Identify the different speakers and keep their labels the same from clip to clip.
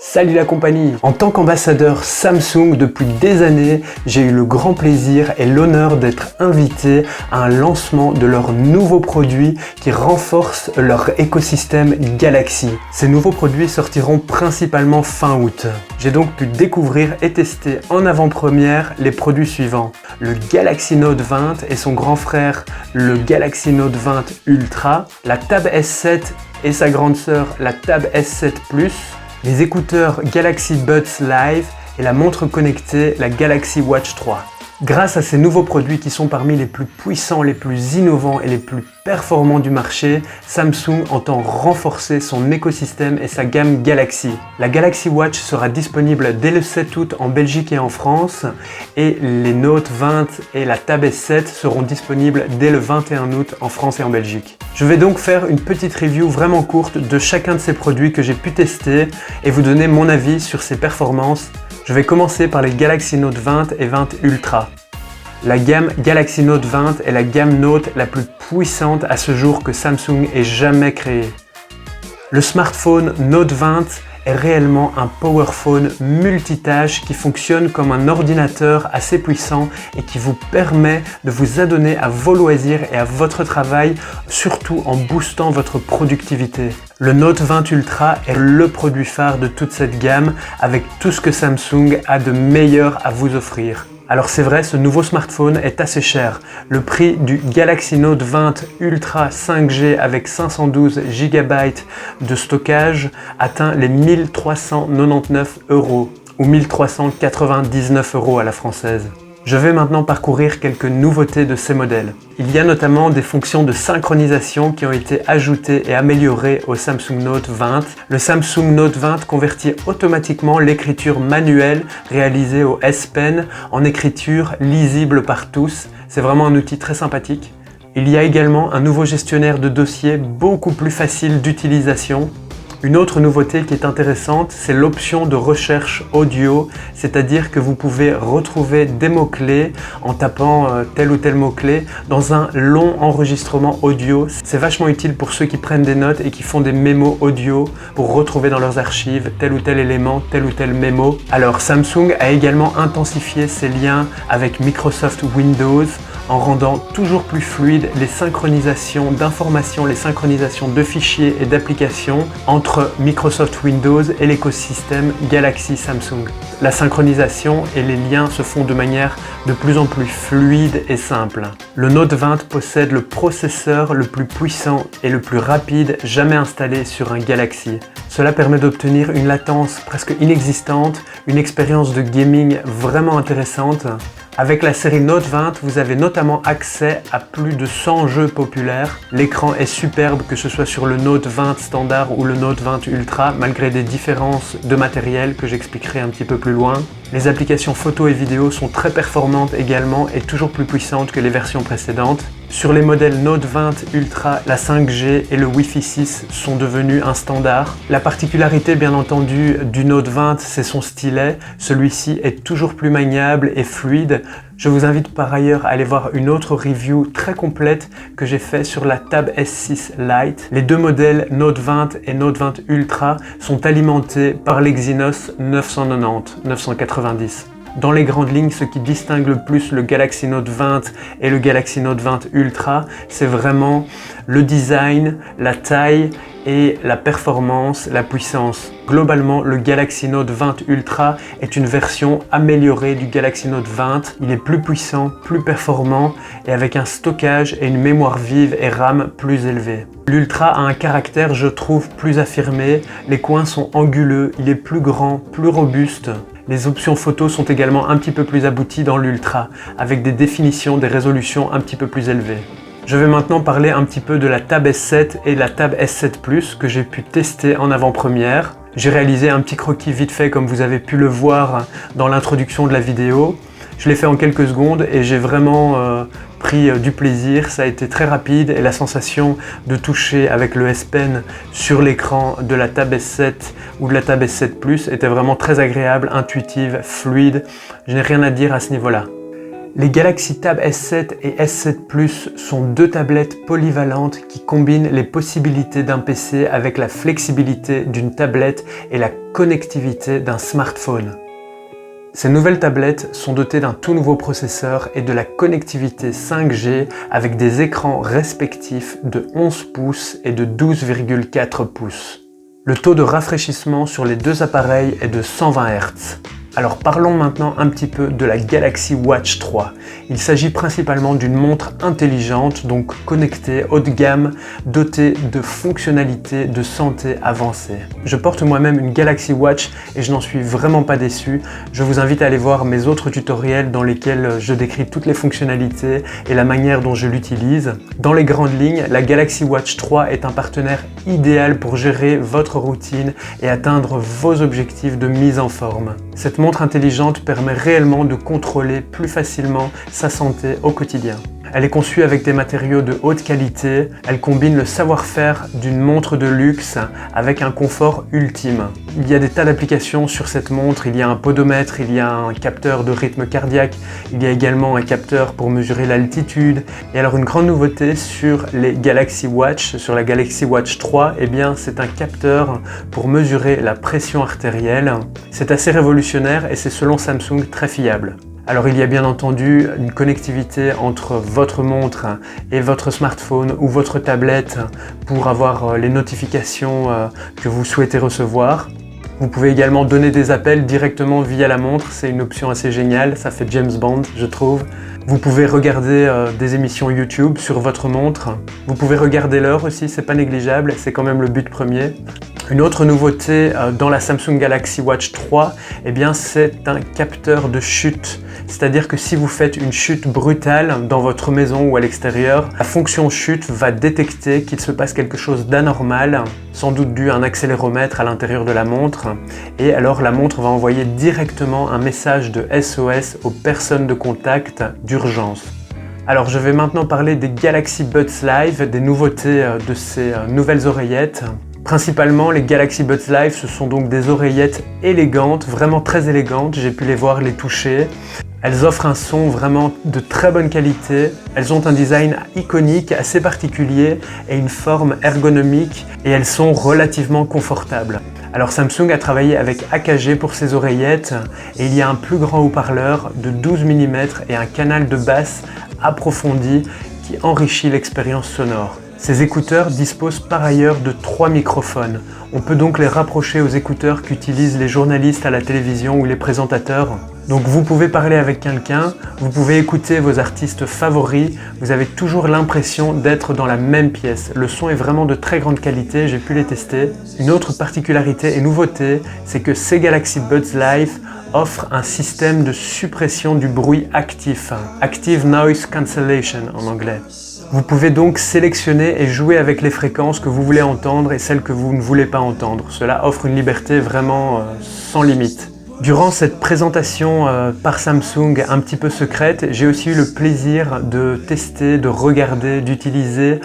Speaker 1: Salut la compagnie! En tant qu'ambassadeur Samsung depuis des années, j'ai eu le grand plaisir et l'honneur d'être invité à un lancement de leurs nouveaux produits qui renforcent leur écosystème Galaxy. Ces nouveaux produits sortiront principalement fin août. J'ai donc pu découvrir et tester en avant-première les produits suivants. Le Galaxy Note 20 et son grand frère, le Galaxy Note 20 Ultra, la Tab S7 et sa grande sœur, la Tab S7 Plus, les écouteurs Galaxy Buds Live et la montre connectée, la Galaxy Watch 3. Grâce à ces nouveaux produits qui sont parmi les plus puissants, les plus innovants et les plus performants du marché, Samsung entend renforcer son écosystème et sa gamme Galaxy. La Galaxy Watch sera disponible dès le 7 août en Belgique et en France et les Note 20 et la Tab S7 seront disponibles dès le 21 août en France et en Belgique. Je vais donc faire une petite review vraiment courte de chacun de ces produits que j'ai pu tester et vous donner mon avis sur ses performances. Je vais commencer par les Galaxy Note 20 et 20 Ultra. La gamme Galaxy Note 20 est la gamme Note la plus puissante à ce jour que Samsung ait jamais créée. Le smartphone Note 20 est réellement un powerphone multitâche qui fonctionne comme un ordinateur assez puissant et qui vous permet de vous adonner à vos loisirs et à votre travail, surtout en boostant votre productivité. Le Note 20 Ultra est le produit phare de toute cette gamme avec tout ce que Samsung a de meilleur à vous offrir. Alors c'est vrai, ce nouveau smartphone est assez cher. Le prix du Galaxy Note 20 Ultra 5G avec 512 GB de stockage atteint les 1399 € ou 1399 € à la française. Je vais maintenant parcourir quelques nouveautés de ces modèles. Il y a notamment des fonctions de synchronisation qui ont été ajoutées et améliorées au Samsung Note 20. Le Samsung Note 20 convertit automatiquement l'écriture manuelle réalisée au S Pen en écriture lisible par tous. C'est vraiment un outil très sympathique. Il y a également un nouveau gestionnaire de dossiers beaucoup plus facile d'utilisation. Une autre nouveauté qui est intéressante, c'est l'option de recherche audio, c'est-à-dire que vous pouvez retrouver des mots-clés en tapant tel ou tel mot-clé dans un long enregistrement audio. C'est vachement utile pour ceux qui prennent des notes et qui font des mémos audio pour retrouver dans leurs archives tel ou tel élément, tel ou tel mémo. Alors Samsung a également intensifié ses liens avec Microsoft Windows en rendant toujours plus fluides les synchronisations d'informations, les synchronisations de fichiers et d'applications entre Microsoft Windows et l'écosystème Galaxy Samsung. La synchronisation et les liens se font de manière de plus en plus fluide et simple. Le Note 20 possède le processeur le plus puissant et le plus rapide jamais installé sur un Galaxy. Cela permet d'obtenir une latence presque inexistante, une expérience de gaming vraiment intéressante. Avec la série Note 20, vous avez notamment accès à plus de 100 jeux populaires. L'écran est superbe, que ce soit sur le Note 20 standard ou le Note 20 Ultra, malgré des différences de matériel que j'expliquerai un petit peu plus loin. Les applications photo et vidéo sont très performantes également et toujours plus puissantes que les versions précédentes. Sur les modèles Note 20 Ultra, la 5G et le Wi-Fi 6 sont devenus un standard. La particularité bien entendu du Note 20, c'est son stylet. Celui-ci est toujours plus maniable et fluide. Je vous invite par ailleurs à aller voir une autre review très complète que j'ai fait sur la Tab S6 Lite. Les deux modèles Note 20 et Note 20 Ultra sont alimentés par l'Exynos 990. Dans les grandes lignes, ce qui distingue le plus le Galaxy Note 20 et le Galaxy Note 20 Ultra, c'est vraiment le design, la taille et la performance, la puissance. Globalement, le Galaxy Note 20 Ultra est une version améliorée du Galaxy Note 20. Il est plus puissant, plus performant et avec un stockage et une mémoire vive et RAM plus élevés. L'Ultra a un caractère, je trouve, plus affirmé. Les coins sont anguleux, il est plus grand, plus robuste. Les options photos sont également un petit peu plus abouties dans l'Ultra, avec des définitions, des résolutions un petit peu plus élevées. Je vais maintenant parler un petit peu de la Tab S7 et la Tab S7 Plus que j'ai pu tester en avant-première. J'ai réalisé un petit croquis vite fait comme vous avez pu le voir dans l'introduction de la vidéo. Je l'ai fait en quelques secondes et j'ai vraiment pris du plaisir. Ça a été très rapide et la sensation de toucher avec le S Pen sur l'écran de la Tab S7 ou de la Tab S7 Plus était vraiment très agréable, intuitive, fluide. Je n'ai rien à dire à ce niveau-là. Les Galaxy Tab S7 et S7 Plus sont deux tablettes polyvalentes qui combinent les possibilités d'un PC avec la flexibilité d'une tablette et la connectivité d'un smartphone. Ces nouvelles tablettes sont dotées d'un tout nouveau processeur et de la connectivité 5G avec des écrans respectifs de 11 pouces et de 12,4 pouces. Le taux de rafraîchissement sur les deux appareils est de 120 Hz. Alors parlons maintenant un petit peu de la Galaxy Watch 3. Il s'agit principalement d'une montre intelligente, donc connectée, haut de gamme, dotée de fonctionnalités de santé avancées. Je porte moi-même une Galaxy Watch et je n'en suis vraiment pas déçu. Je vous invite à aller voir mes autres tutoriels dans lesquels je décris toutes les fonctionnalités et la manière dont je l'utilise. Dans les grandes lignes, la Galaxy Watch 3 est un partenaire idéal pour gérer votre routine et atteindre vos objectifs de mise en forme. Cette montre intelligente permet réellement de contrôler plus facilement sa santé au quotidien. Elle est conçue avec des matériaux de haute qualité, elle combine le savoir-faire d'une montre de luxe avec un confort ultime. Il y a des tas d'applications sur cette montre, il y a un podomètre, il y a un capteur de rythme cardiaque, il y a également un capteur pour mesurer l'altitude. Et alors une grande nouveauté sur les Galaxy Watch, sur la Galaxy Watch 3, eh bien c'est un capteur pour mesurer la pression artérielle. C'est assez révolutionnaire et c'est selon Samsung très fiable. Alors il y a bien entendu une connectivité entre votre montre et votre smartphone ou votre tablette pour avoir les notifications que vous souhaitez recevoir. Vous pouvez également donner des appels directement via la montre, c'est une option assez géniale, ça fait James Bond je trouve. Vous pouvez regarder des émissions YouTube sur votre montre. Vous pouvez regarder l'heure aussi, c'est pas négligeable, c'est quand même le but premier. Une autre nouveauté dans la Samsung Galaxy Watch 3, eh bien c'est un capteur de chute. C'est-à-dire que si vous faites une chute brutale dans votre maison ou à l'extérieur, la fonction chute va détecter qu'il se passe quelque chose d'anormal, sans doute dû à un accéléromètre à l'intérieur de la montre, et alors la montre va envoyer directement un message de SOS aux personnes de contact d'urgence. Alors je vais maintenant parler des Galaxy Buds Live, des nouveautés de ces nouvelles oreillettes. Principalement, les Galaxy Buds Live, ce sont donc des oreillettes élégantes, vraiment très élégantes, j'ai pu les voir, les toucher. Elles offrent un son vraiment de très bonne qualité, elles ont un design iconique, assez particulier et une forme ergonomique et elles sont relativement confortables. Alors Samsung a travaillé avec AKG pour ces oreillettes et il y a un plus grand haut-parleur de 12 mm et un canal de basse approfondi qui enrichit l'expérience sonore. Ces écouteurs disposent par ailleurs de 3 microphones. On peut donc les rapprocher aux écouteurs qu'utilisent les journalistes à la télévision ou les présentateurs. Donc vous pouvez parler avec quelqu'un, vous pouvez écouter vos artistes favoris, vous avez toujours l'impression d'être dans la même pièce. Le son est vraiment de très grande qualité, j'ai pu les tester. Une autre particularité et nouveauté, c'est que ces Galaxy Buds Live offrent un système de suppression du bruit actif, Active Noise Cancellation en anglais. Vous pouvez donc sélectionner et jouer avec les fréquences que vous voulez entendre et celles que vous ne voulez pas entendre. Cela offre une liberté vraiment sans limite. Durant cette présentation par Samsung un petit peu secrète, j'ai aussi eu le plaisir de tester, de regarder, d'utiliser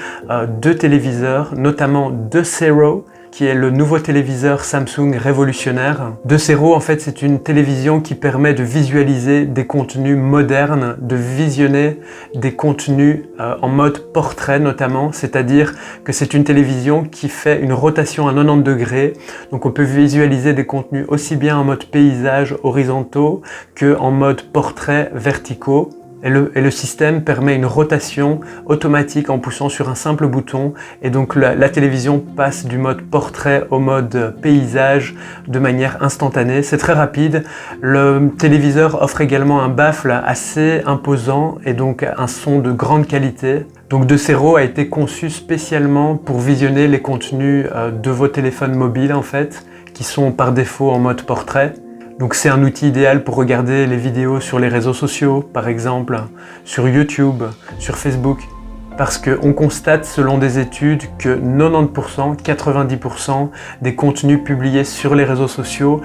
Speaker 1: deux téléviseurs, notamment Docero, qui est le nouveau téléviseur Samsung révolutionnaire. Docero, en fait, c'est une télévision qui permet de visualiser des contenus modernes, de visionner des contenus en mode portrait notamment, c'est-à-dire que c'est une télévision qui fait une rotation à 90 degrés, donc on peut visualiser des contenus aussi bien en mode paysage horizontaux que en mode portrait verticaux. Et le système permet une rotation automatique en poussant sur un simple bouton et donc la télévision passe du mode portrait au mode paysage de manière instantanée. C'est très rapide. Le téléviseur offre également un baffle assez imposant et donc un son de grande qualité. Donc Docero a été conçu spécialement pour visionner les contenus de vos téléphones mobiles en fait, qui sont par défaut en mode portrait. Donc c'est un outil idéal pour regarder les vidéos sur les réseaux sociaux, par exemple, sur YouTube, sur Facebook. Parce qu'on constate selon des études que 90%, 90% des contenus publiés sur les réseaux sociaux,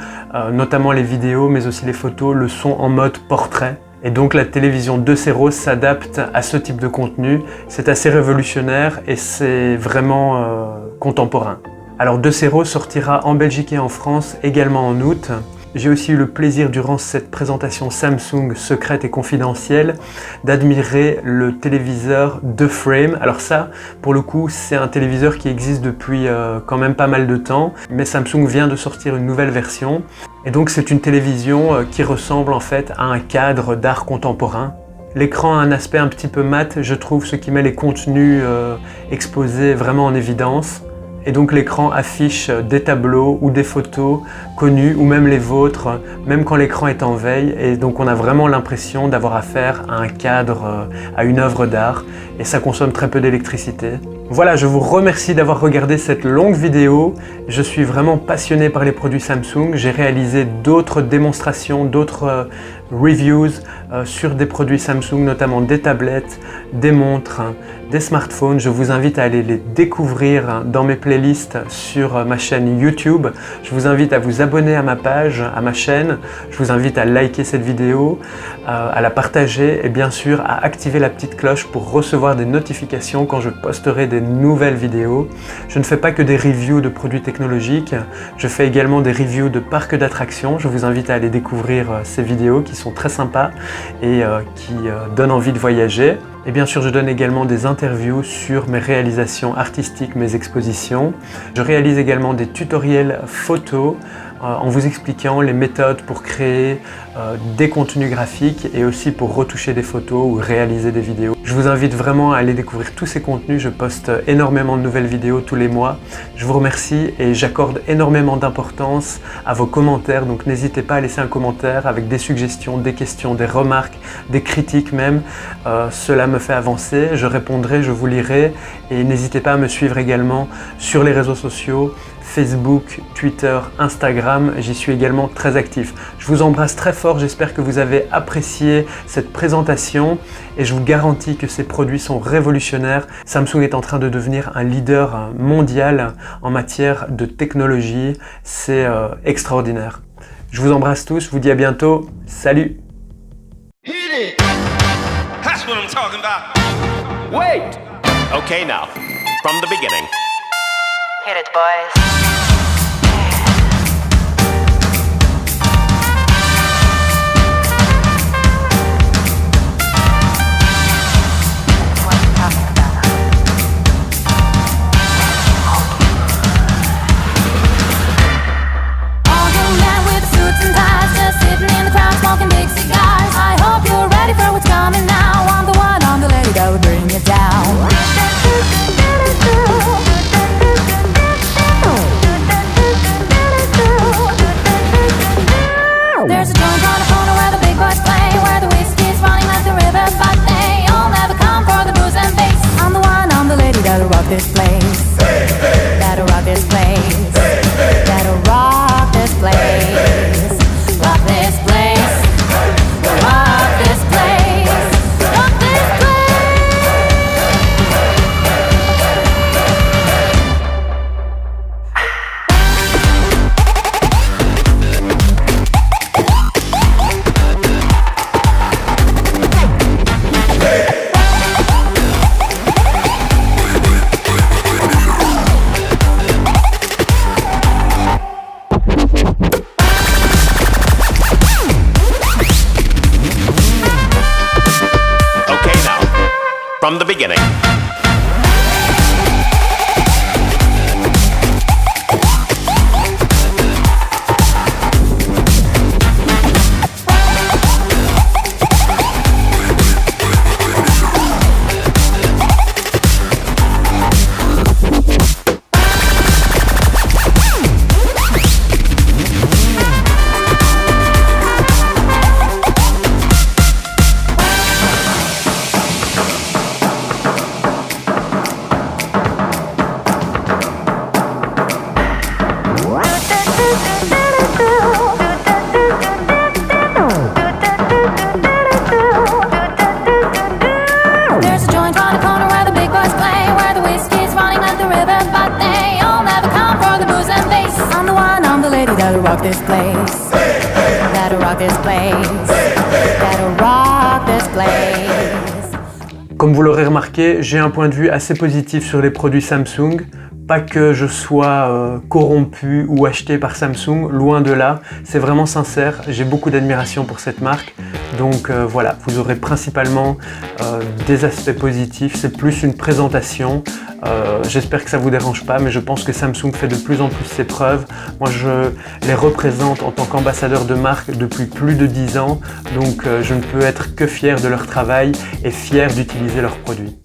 Speaker 1: notamment les vidéos mais aussi les photos, le sont en mode portrait. Et donc la télévision Docero s'adapte à ce type de contenu. C'est assez révolutionnaire et c'est vraiment contemporain. Alors Docero sortira en Belgique et en France également en août. J'ai aussi eu le plaisir durant cette présentation Samsung secrète et confidentielle d'admirer le téléviseur de Frame. Alors ça, pour le coup, c'est un téléviseur qui existe depuis quand même pas mal de temps, mais Samsung vient de sortir une nouvelle version. Et donc c'est une télévision qui ressemble en fait à un cadre d'art contemporain. L'écran a un aspect un petit peu mat, je trouve, ce qui met les contenus exposés vraiment en évidence. Et donc l'écran affiche des tableaux ou des photos connues ou même les vôtres, même quand l'écran est en veille. Et donc on a vraiment l'impression d'avoir affaire à un cadre, à une œuvre d'art. Et ça consomme très peu d'électricité. Voilà, je vous remercie d'avoir regardé cette longue vidéo. Je suis vraiment passionné par les produits Samsung. J'ai réalisé d'autres démonstrations, d'autres reviews sur des produits Samsung, notamment des tablettes, des montres, des smartphones. Je vous invite à aller les découvrir dans mes playlists sur ma chaîne YouTube. Je vous invite à vous abonner à ma page, à ma chaîne. Je vous invite à liker cette vidéo, à la partager et bien sûr à activer la petite cloche pour recevoir des notifications quand je posterai des nouvelles vidéos. Je ne fais pas que des reviews de produits technologiques, je fais également des reviews de parcs d'attractions. Je vous invite à aller découvrir ces vidéos qui sont très sympas et qui donnent envie de voyager. Et bien sûr, je donne également des interviews sur mes réalisations artistiques, mes expositions. Je réalise également des tutoriels photos en vous expliquant les méthodes pour créer des contenus graphiques et aussi pour retoucher des photos ou réaliser des vidéos. Je vous invite vraiment à aller découvrir tous ces contenus. Je poste énormément de nouvelles vidéos tous les mois. Je vous remercie et j'accorde énormément d'importance à vos commentaires. Donc n'hésitez pas à laisser un commentaire avec des suggestions, des questions, des remarques, des critiques même. Cela me fait avancer. Je répondrai, je vous lirai et n'hésitez pas à me suivre également sur les réseaux sociaux. Facebook, Twitter, Instagram, j'y suis également très actif. Je vous embrasse très fort, j'espère que vous avez apprécié cette présentation et je vous garantis que ces produits sont révolutionnaires. Samsung est en train de devenir un leader mondial en matière de technologie, c'est extraordinaire. Je vous embrasse tous, je vous dis à bientôt, salut!
Speaker 2: Wait! Okay, now, from the beginning.
Speaker 3: Hit it, boys. There's a joint on the corner where the big boys play, where the whiskey's running like the river, but they all never come for the booze and bass. I'm the one, I'm the lady that'll rock this place. That'll rock this place. That'll rock this place. Rock this place. Rock this place. Rock this place.
Speaker 2: From the beginning. That'll rock this place. That'll rock this place. That'll rock this place.
Speaker 1: Comme vous l'aurez remarqué, j'ai un point de vue assez positif sur les produits Samsung. Pas que je sois corrompu ou acheté par Samsung, loin de là, c'est vraiment sincère, j'ai beaucoup d'admiration pour cette marque, donc voilà, vous aurez principalement des aspects positifs, c'est plus une présentation, j'espère que ça vous dérange pas, mais je pense que Samsung fait de plus en plus ses preuves. Moi je les représente en tant qu'ambassadeur de marque depuis plus de 10 ans, donc je ne peux être que fier de leur travail et fier d'utiliser leurs produits.